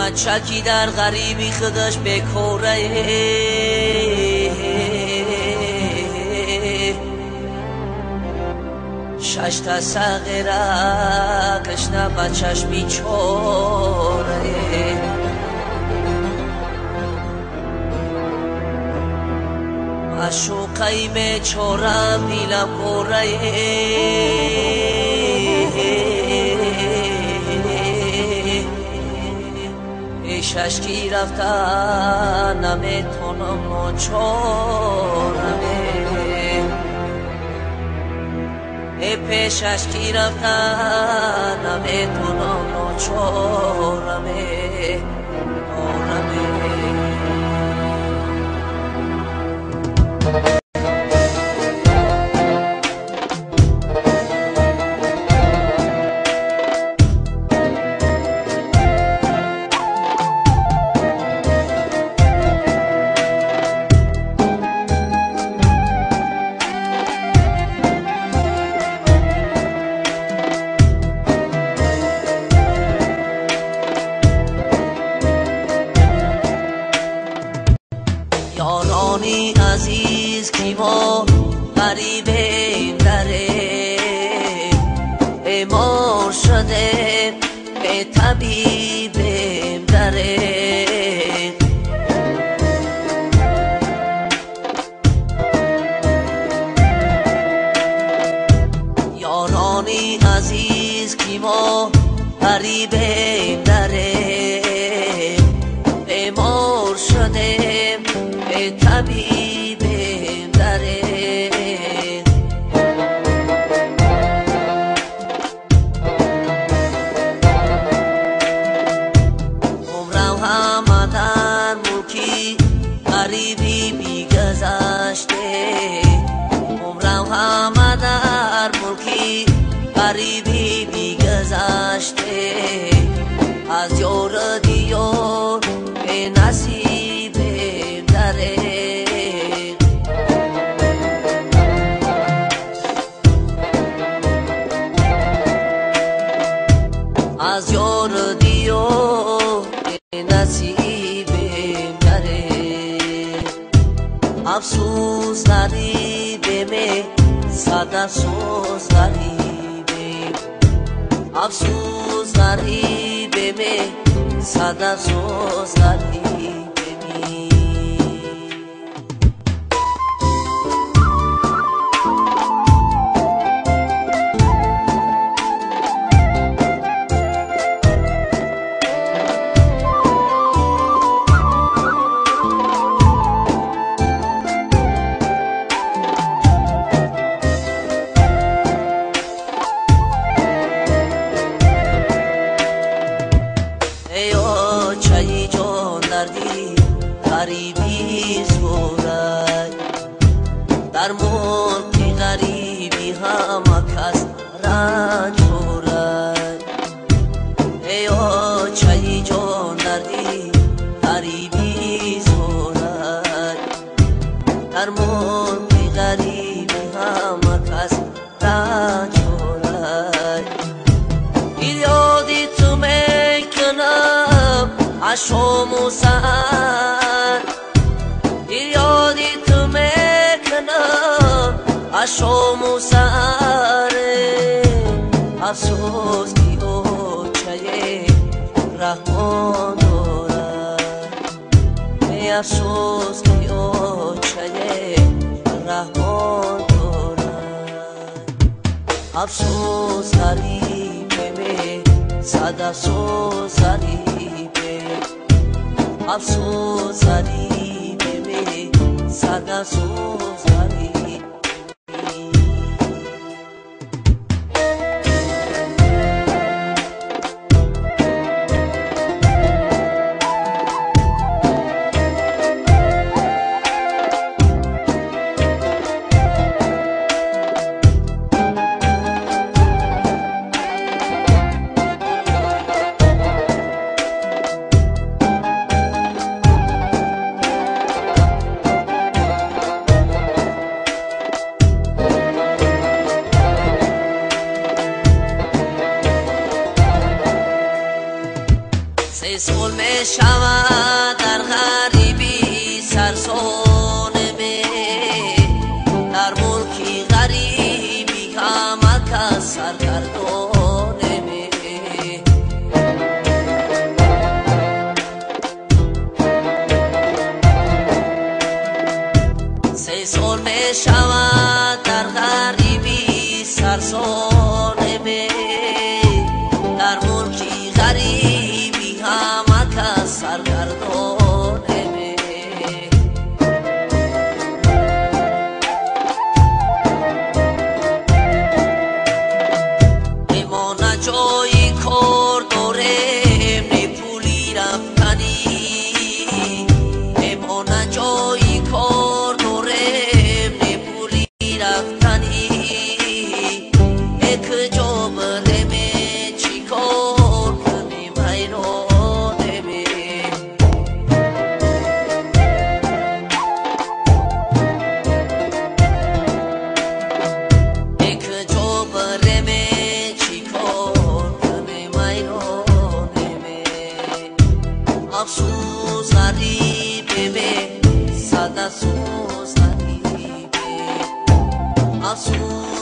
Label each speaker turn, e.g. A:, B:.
A: بچکی در غریبی خودش بکوره شش تا صغیره کشنه بچش بیچاره مشوقی بیچاره بیلم کوره پیشش کی رفتن نمیتونم ناچارمه پیشش کی رفتن نمیتونم ناچارمه یارانی عزیز کی ما غریبیم داره بیمار شده به طبیبیم داره یارانی عزیز کی ما غریبیم داره بیمار شده طبیب داره عمرم همه در ملکی غریبی بیگذشته عمرم همه در ملکی غریبی بیگذشته از یار دیار به نصیب از یار دیو نصیبیم داره افسوس غریبیم صد افسوس غریبیم افسوس غریبیم صد افسوس غریبیم چای جان دردی غریبی زورد در ملک غریبی همه کس رنج خورد ایا چای جان دردی غریبی زورد در ملک غریبی همه کس رنج خورد یادی تو میکنم عشام و سهر یادی تو میکنم عشام و سهر افسوس کی اوچه رحمان دارد افسوس کی اوچه رحمان دارد افسوس غریبه صد افسوس غریبه افسوس غریبه صد افسوس غریبه شود در غریبی سرسانمه در ملکی غریبی همه کس سرگردانمه سه سال می شود در غریبی سرسانمه در ملکی غریبی همه کس سرگردانمه بمانه جایی کار داریم نه پولی رفتنی بمانه جایی کار داریم نه پولی رفتنی یک جا بریم چی کار کنیم حیرانمه یک جا بریم چی کار کنیم حیرانمه افسوس غریبه به صد افسوس غریبه افسوس